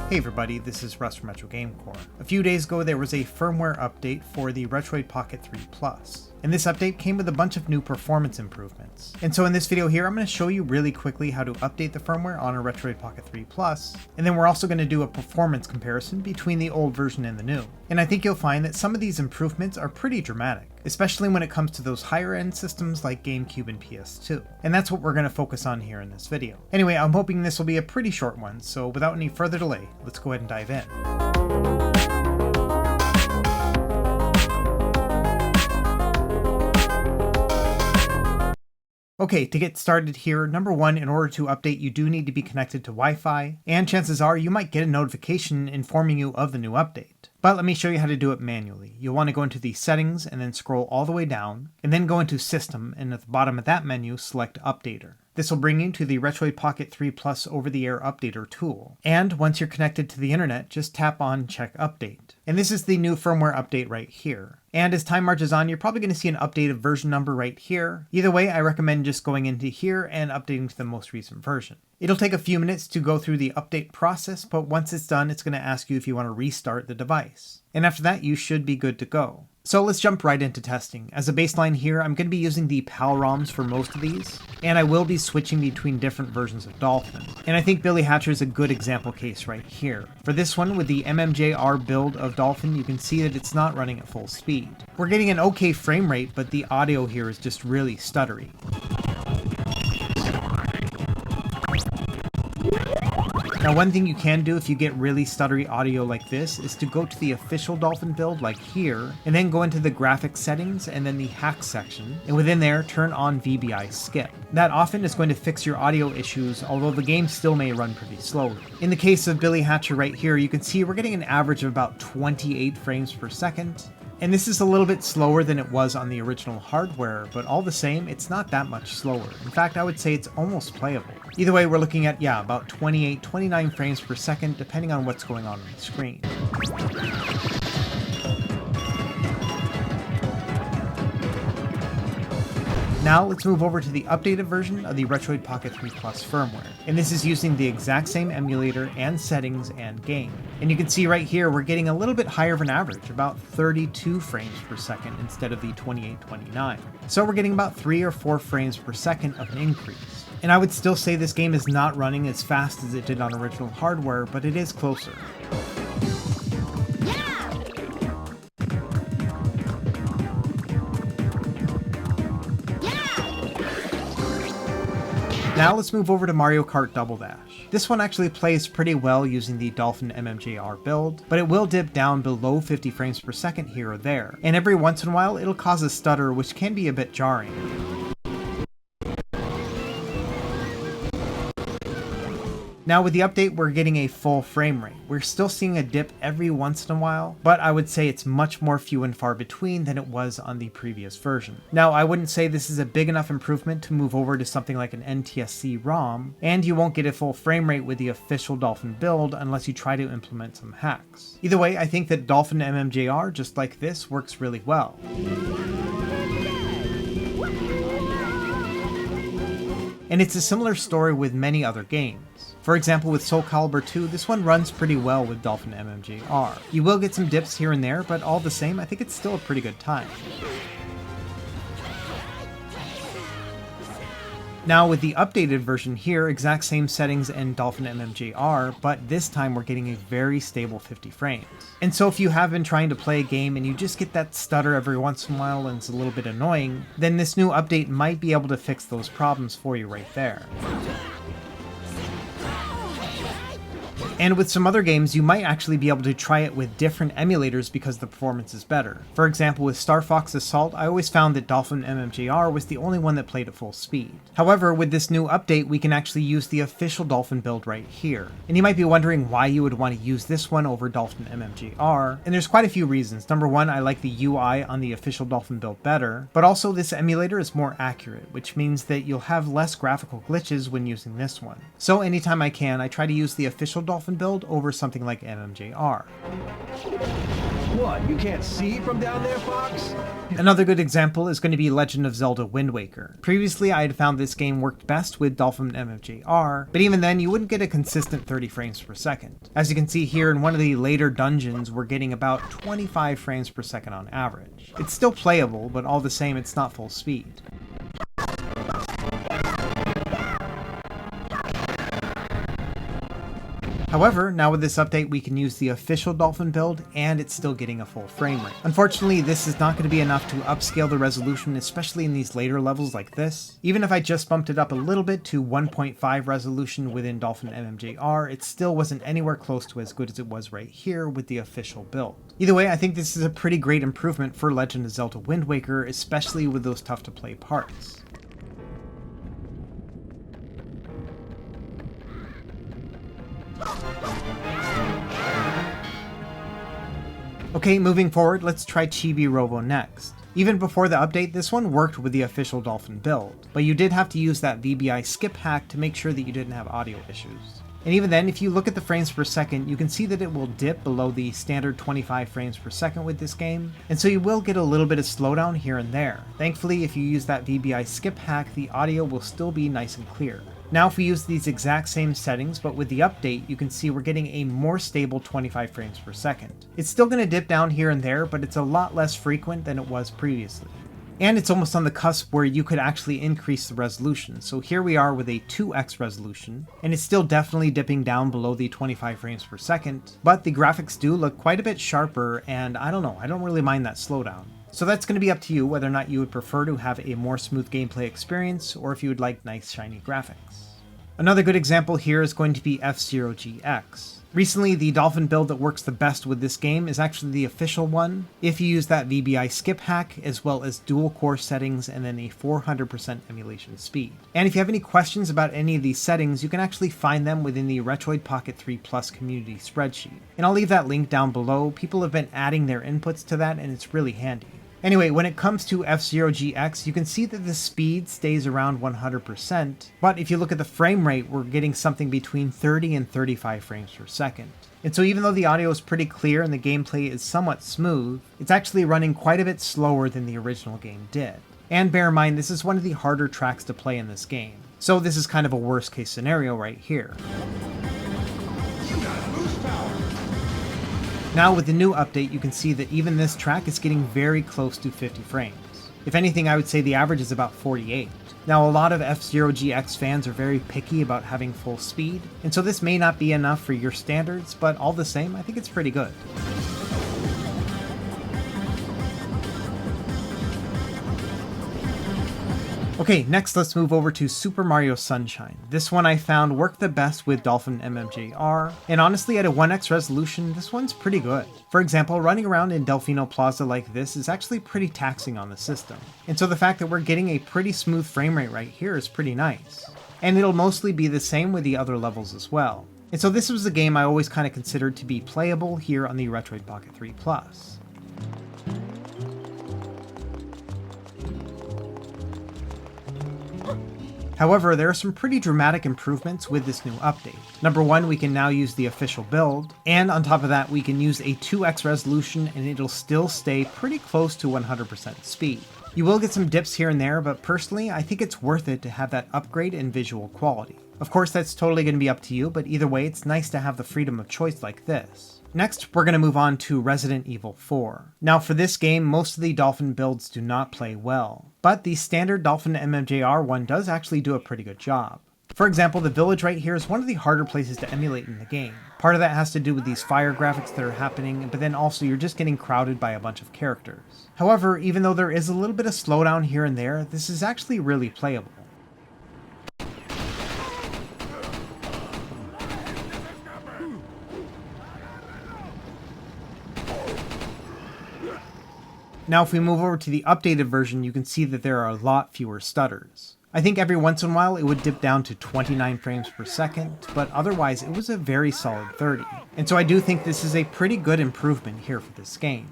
Hey everybody, this is Russ from Retro Gamecore. A few days ago there was a firmware update for the Retroid Pocket 3 Plus. And this update came with a bunch of new performance improvements. And so in this video here, I'm going to show you really quickly how to update the firmware on a Retroid Pocket 3 Plus, and then we're also going to do a performance comparison between the old version and the new. And I think you'll find that some of these improvements are pretty dramatic, especially when it comes to those higher end systems like GameCube and PS2. And that's what we're going to focus on here in this video. Anyway, I'm hoping this will be a pretty short one, so without any further delay, let's go ahead and dive in. Okay, to get started here, number one, in order to update, you do need to be connected to Wi-Fi, and chances are you might get a notification informing you of the new update. But let me show you how to do it manually. You'll want to go into the settings and then scroll all the way down, and then go into System, and at the bottom of that menu, select Updater. This will bring you to the Retroid Pocket 3 Plus over-the-air updater tool. And once you're connected to the internet, just tap on Check Update. And this is the new firmware update right here. And as time marches on, you're probably going to see an updated version number right here. Either way, I recommend just going into here and updating to the most recent version. It'll take a few minutes to go through the update process, but once it's done, it's going to ask you if you want to restart the device. And after that, you should be good to go. So let's jump right into testing. As a baseline here, I'm going to be using the PAL ROMs for most of these, and I will be switching between different versions of Dolphin. And I think Billy Hatcher is a good example case right here. For this one, with the MMJR build of Dolphin, you can see that it's not running at full speed. We're getting an okay frame rate, but the audio here is just really stuttery. Now, one thing you can do if you get really stuttery audio like this is to go to the official Dolphin build like here, and then go into the graphics settings and then the hacks section, and within there turn on VBI skip. That often is going to fix your audio issues, although the game still may run pretty slowly. In the case of Billy Hatcher right here, you can see we're getting an average of about 28 frames per second. And this is a little bit slower than it was on the original hardware, but all the same, it's not that much slower. In fact, I would say it's almost playable. Either way, we're looking at, about 28, 29 frames per second, depending on what's going on the screen. Now let's move over to the updated version of the Retroid Pocket 3 Plus firmware. And this is using the exact same emulator and settings and game. And you can see right here, we're getting a little bit higher of an average, about 32 frames per second instead of the 28, 29. So we're getting about 3 or 4 frames per second of an increase. And I would still say this game is not running as fast as it did on original hardware, but it is closer. Now let's move over to Mario Kart Double Dash. This one actually plays pretty well using the Dolphin MMJR build, but it will dip down below 50 frames per second here or there, and every once in a while it'll cause a stutter which can be a bit jarring. Now with the update, we're getting a full frame rate. We're still seeing a dip every once in a while, but I would say it's much more few and far between than it was on the previous version. Now, I wouldn't say this is a big enough improvement to move over to something like an NTSC ROM, and you won't get a full frame rate with the official Dolphin build unless you try to implement some hacks. Either way, I think that Dolphin MMJR, just like this, works really well. And it's a similar story with many other games. For example, with Soul Calibur 2, this one runs pretty well with Dolphin MMJR. You will get some dips here and there, but all the same, I think it's still a pretty good time. Now with the updated version here, exact same settings and Dolphin MMJR, but this time we're getting a very stable 50 frames. And so if you have been trying to play a game and you just get that stutter every once in a while and it's a little bit annoying, then this new update might be able to fix those problems for you right there. And with some other games, you might actually be able to try it with different emulators because the performance is better. For example, with Star Fox Assault, I always found that Dolphin MMJR was the only one that played at full speed. However, with this new update, we can actually use the official Dolphin build right here. And you might be wondering why you would want to use this one over Dolphin MMJR, and there's quite a few reasons. Number one, I like the UI on the official Dolphin build better, but also this emulator is more accurate, which means that you'll have less graphical glitches when using this one. So anytime I can, I try to use the official Dolphin build over something like MMJR. What, you can't see from down there, Fox? Another good example is going to be Legend of Zelda Wind Waker. Previously, I had found this game worked best with Dolphin MMJR, but even then, you wouldn't get a consistent 30 frames per second. As you can see here, in one of the later dungeons, we're getting about 25 frames per second on average. It's still playable, but all the same, it's not full speed. However, now with this update we can use the official Dolphin build and it's still getting a full frame rate. Unfortunately, this is not going to be enough to upscale the resolution, especially in these later levels like this. Even if I just bumped it up a little bit to 1.5 resolution within Dolphin MMJR, it still wasn't anywhere close to as good as it was right here with the official build. Either way, I think this is a pretty great improvement for Legend of Zelda Wind Waker, especially with those tough to play parts. Okay, moving forward, let's try Chibi Robo next. Even before the update, this one worked with the official Dolphin build, but you did have to use that VBI skip hack to make sure that you didn't have audio issues. And even then, if you look at the frames per second, you can see that it will dip below the standard 25 frames per second with this game, and so you will get a little bit of slowdown here and there. Thankfully, if you use that VBI skip hack, the audio will still be nice and clear. Now if we use these exact same settings, but with the update, you can see we're getting a more stable 25 frames per second. It's still going to dip down here and there, but it's a lot less frequent than it was previously. And it's almost on the cusp where you could actually increase the resolution. So here we are with a 2x resolution, and it's still definitely dipping down below the 25 frames per second, but the graphics do look quite a bit sharper, and I don't know, I don't really mind that slowdown. So that's going to be up to you whether or not you would prefer to have a more smooth gameplay experience, or if you would like nice shiny graphics. Another good example here is going to be F-Zero GX. Recently, the Dolphin build that works the best with this game is actually the official one, if you use that VBI skip hack, as well as dual core settings and then a 400% emulation speed. And if you have any questions about any of these settings, you can actually find them within the Retroid Pocket 3 Plus community spreadsheet. And I'll leave that link down below. People have been adding their inputs to that and it's really handy. Anyway, when it comes to F-Zero GX, you can see that the speed stays around 100%, but if you look at the frame rate, we're getting something between 30 and 35 frames per second. And so even though the audio is pretty clear and the gameplay is somewhat smooth, it's actually running quite a bit slower than the original game did. And bear in mind, this is one of the harder tracks to play in this game. So this is kind of a worst case scenario right here. Now with the new update, you can see that even this track is getting very close to 50 frames. If anything, I would say the average is about 48. Now a lot of F-Zero GX fans are very picky about having full speed, and so this may not be enough for your standards, but all the same, I think it's pretty good. Okay, next let's move over to Super Mario Sunshine. This one I found worked the best with Dolphin MMJR, and honestly at a 1x resolution, this one's pretty good. For example, running around in Delfino Plaza like this is actually pretty taxing on the system, and so the fact that we're getting a pretty smooth frame rate right here is pretty nice. And it'll mostly be the same with the other levels as well. And so this was a game I always kind of considered to be playable here on the Retroid Pocket 3 Plus. However, there are some pretty dramatic improvements with this new update. Number one, we can now use the official build, and on top of that, we can use a 2x resolution and it'll still stay pretty close to 100% speed. You will get some dips here and there, but personally, I think it's worth it to have that upgrade in visual quality. Of course, that's totally going to be up to you, but either way, it's nice to have the freedom of choice like this. Next, we're going to move on to Resident Evil 4. Now for this game, most of the Dolphin builds do not play well, but the standard Dolphin MMJR one does actually do a pretty good job. For example, the village right here is one of the harder places to emulate in the game. Part of that has to do with these fire graphics that are happening, but then also you're just getting crowded by a bunch of characters. However, even though there is a little bit of slowdown here and there, this is actually really playable. Now if we move over to the updated version, you can see that there are a lot fewer stutters. I think every once in a while it would dip down to 29 frames per second, but otherwise it was a very solid 30. And so I do think this is a pretty good improvement here for this game.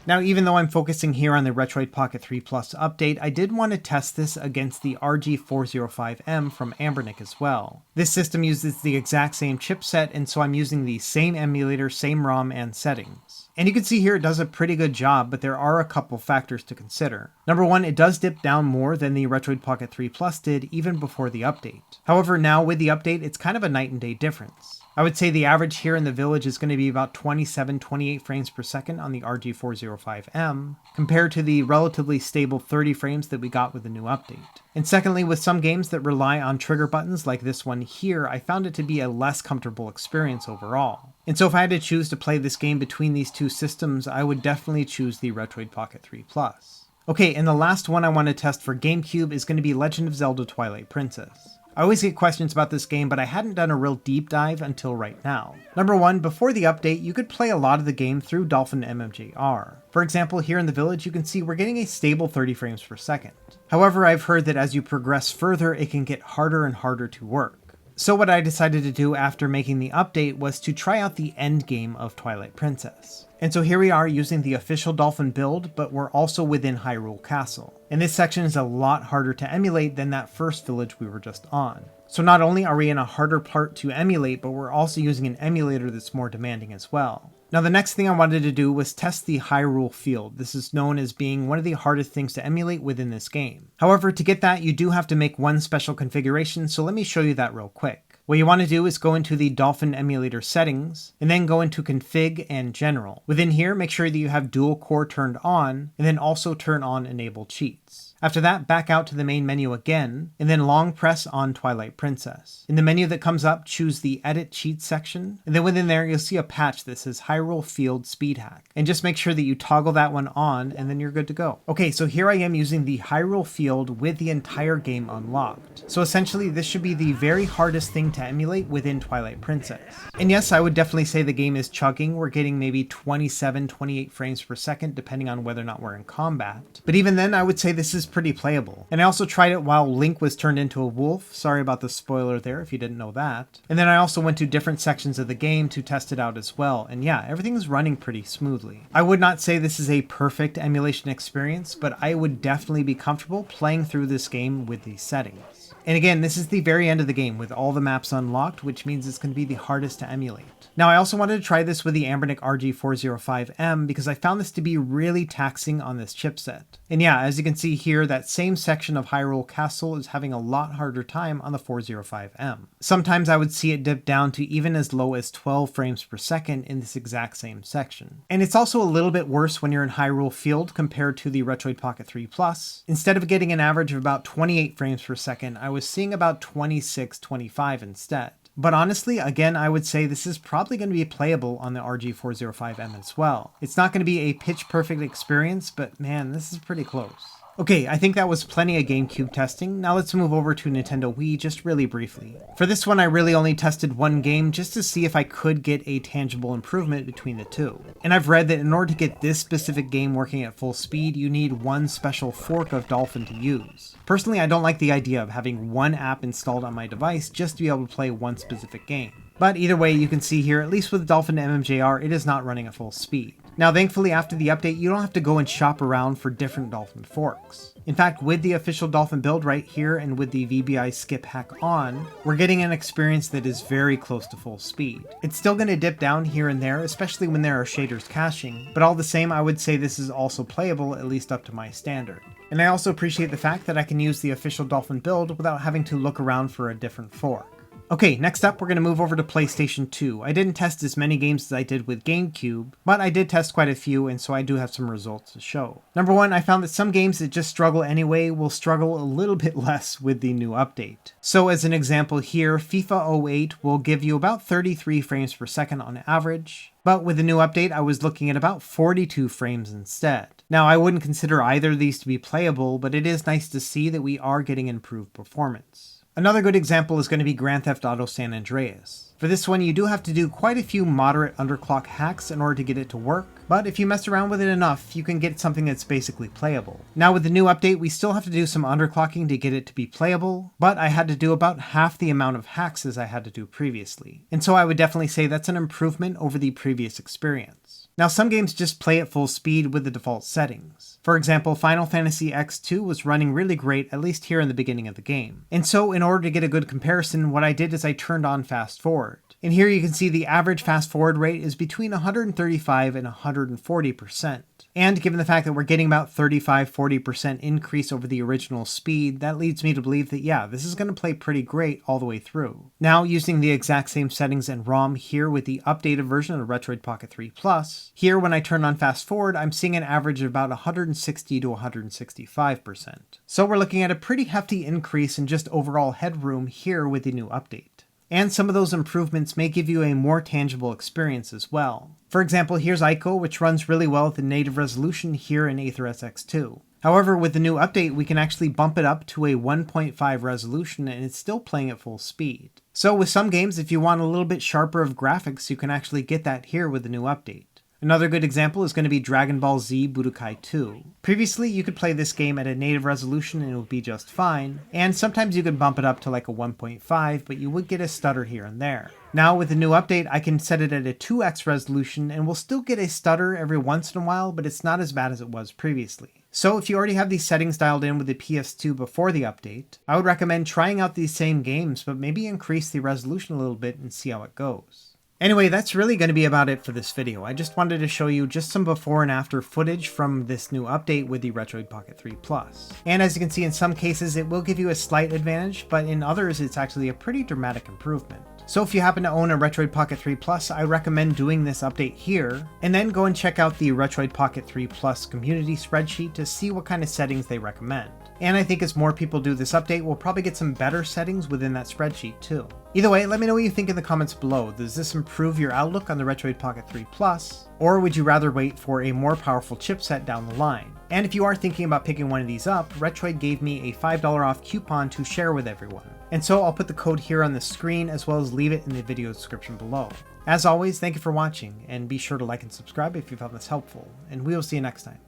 Now, even though I'm focusing here on the Retroid Pocket 3 Plus update, I did want to test this against the RG405M from Anbernic as well. This system uses the exact same chipset, and so I'm using the same emulator, same ROM, and settings. And you can see here it does a pretty good job, but there are a couple factors to consider. Number one, it does dip down more than the Retroid Pocket 3 Plus did even before the update. However, now with the update, it's kind of a night and day difference. I would say the average here in the village is going to be about 27-28 frames per second on the RG405M, compared to the relatively stable 30 frames that we got with the new update. And secondly, with some games that rely on trigger buttons like this one here, I found it to be a less comfortable experience overall. And so if I had to choose to play this game between these two systems, I would definitely choose the Retroid Pocket 3 Plus. Okay, and the last one I want to test for GameCube is going to be Legend of Zelda Twilight Princess. I always get questions about this game, but I hadn't done a real deep dive until right now. Number one, before the update, you could play a lot of the game through Dolphin MMJR. For example, here in the village, you can see we're getting a stable 30 frames per second. However, I've heard that as you progress further, it can get harder and harder to work. So what I decided to do after making the update was to try out the end game of Twilight Princess. And so here we are using the official Dolphin build, but we're also within Hyrule Castle. And this section is a lot harder to emulate than that first village we were just on. So not only are we in a harder part to emulate, but we're also using an emulator that's more demanding as well. Now the next thing I wanted to do was test the Hyrule field. This is known as being one of the hardest things to emulate within this game. However, to get that, you do have to make one special configuration, so let me show you that real quick. What you want to do is go into the Dolphin emulator settings, and then go into config and general. Within here, make sure that you have dual core turned on, and then also turn on enable cheats. After that, back out to the main menu again, and then long press on Twilight Princess. In the menu that comes up, choose the Edit Cheats section, and then within there you'll see a patch that says Hyrule Field Speed Hack. And just make sure that you toggle that one on, and then you're good to go. Okay, so here I am using the Hyrule Field with the entire game unlocked. So essentially, this should be the very hardest thing to emulate within Twilight Princess. And yes, I would definitely say the game is chugging. We're getting maybe 27-28 frames per second, depending on whether or not we're in combat. But even then, I would say this is pretty playable. And I also tried it while Link was turned into a wolf. Sorry about the spoiler there if you didn't know that. And then I also went to different sections of the game to test it out as well. And yeah, everything's running pretty smoothly. I would not say this is a perfect emulation experience, but I would definitely be comfortable playing through this game with these settings. And again, this is the very end of the game with all the maps unlocked, which means it's going to be the hardest to emulate. Now, I also wanted to try this with the Anbernic RG405M because I found this to be really taxing on this chipset. And yeah, as you can see here, that same section of Hyrule Castle is having a lot harder time on the 405M. Sometimes I would see it dip down to even as low as 12 frames per second in this exact same section. And it's also a little bit worse when you're in Hyrule Field compared to the Retroid Pocket 3 Plus. Instead of getting an average of about 28 frames per second, I was seeing about 26-25 instead. But honestly, again, I would say this is probably going to be playable on the RG405M as well. It's not going to be a pitch-perfect experience, but man, this is pretty close. Okay, I think that was plenty of GameCube testing. Now let's move over to Nintendo Wii just really briefly. For this one, I really only tested one game just to see if I could get a tangible improvement between the two. And I've read that in order to get this specific game working at full speed, you need one special fork of Dolphin to use. Personally, I don't like the idea of having one app installed on my device just to be able to play one specific game. But either way, you can see here, at least with Dolphin MMJR, it is not running at full speed. Now, thankfully, after the update, you don't have to go and shop around for different Dolphin forks. In fact, with the official Dolphin build right here and with the VBI skip hack on, we're getting an experience that is very close to full speed. It's still going to dip down here and there, especially when there are shaders caching, but all the same, I would say this is also playable, at least up to my standard. And I also appreciate the fact that I can use the official Dolphin build without having to look around for a different fork. Okay, next up we're going to move over to PlayStation 2. I didn't test as many games as I did with GameCube, but I did test quite a few, and so I do have some results to show. Number one, I found that some games that just struggle anyway will struggle a little bit less with the new update. So as an example here, FIFA 08 will give you about 33 frames per second on average, but with the new update I was looking at about 42 frames instead. Now I wouldn't consider either of these to be playable, but it is nice to see that we are getting improved performance. Another good example is going to be Grand Theft Auto San Andreas. For this one, you do have to do quite a few moderate underclock hacks in order to get it to work, but if you mess around with it enough, you can get something that's basically playable. Now with the new update, we still have to do some underclocking to get it to be playable, but I had to do about half the amount of hacks as I had to do previously. And so I would definitely say that's an improvement over the previous experience. Now some games just play at full speed with the default settings. For example, Final Fantasy X2 was running really great, at least here in the beginning of the game. And so in order to get a good comparison, what I did is I turned on fast forward. And here you can see the average fast forward rate is between 135 and 140%. And given the fact that we're getting about 35-40% increase over the original speed, that leads me to believe that yeah, this is going to play pretty great all the way through. Now using the exact same settings and ROM here with the updated version of the Retroid Pocket 3 Plus, here when I turn on fast forward, I'm seeing an average of about 160 to 165%. So we're looking at a pretty hefty increase in just overall headroom here with the new update. And some of those improvements may give you a more tangible experience as well. For example, here's Ico, which runs really well at the native resolution here in Aether SX2. However, with the new update, we can actually bump it up to a 1.5 resolution and it's still playing at full speed. So with some games, if you want a little bit sharper of graphics, you can actually get that here with the new update. Another good example is going to be Dragon Ball Z Budokai 2. Previously, you could play this game at a native resolution and it would be just fine, and sometimes you could bump it up to like a 1.5, but you would get a stutter here and there. Now with the new update, I can set it at a 2x resolution and we'll still get a stutter every once in a while, but it's not as bad as it was previously. So if you already have these settings dialed in with the PS2 before the update, I would recommend trying out these same games, but maybe increase the resolution a little bit and see how it goes. Anyway, that's really going to be about it for this video. I just wanted to show you just some before and after footage from this new update with the Retroid Pocket 3 Plus. And as you can see, in some cases it will give you a slight advantage, but in others it's actually a pretty dramatic improvement. So if you happen to own a Retroid Pocket 3 Plus, I recommend doing this update here, and then go and check out the Retroid Pocket 3 Plus community spreadsheet to see what kind of settings they recommend. And I think as more people do this update, we'll probably get some better settings within that spreadsheet too. Either way, let me know what you think in the comments below. Does this improve your outlook on the Retroid Pocket 3 Plus? Or would you rather wait for a more powerful chipset down the line? And if you are thinking about picking one of these up, Retroid gave me a $5 off coupon to share with everyone. And so I'll put the code here on the screen as well as leave it in the video description below. As always, thank you for watching, and be sure to like and subscribe if you found this helpful, and we will see you next time.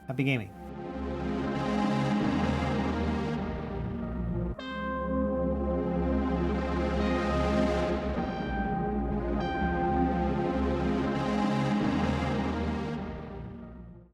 Happy gaming.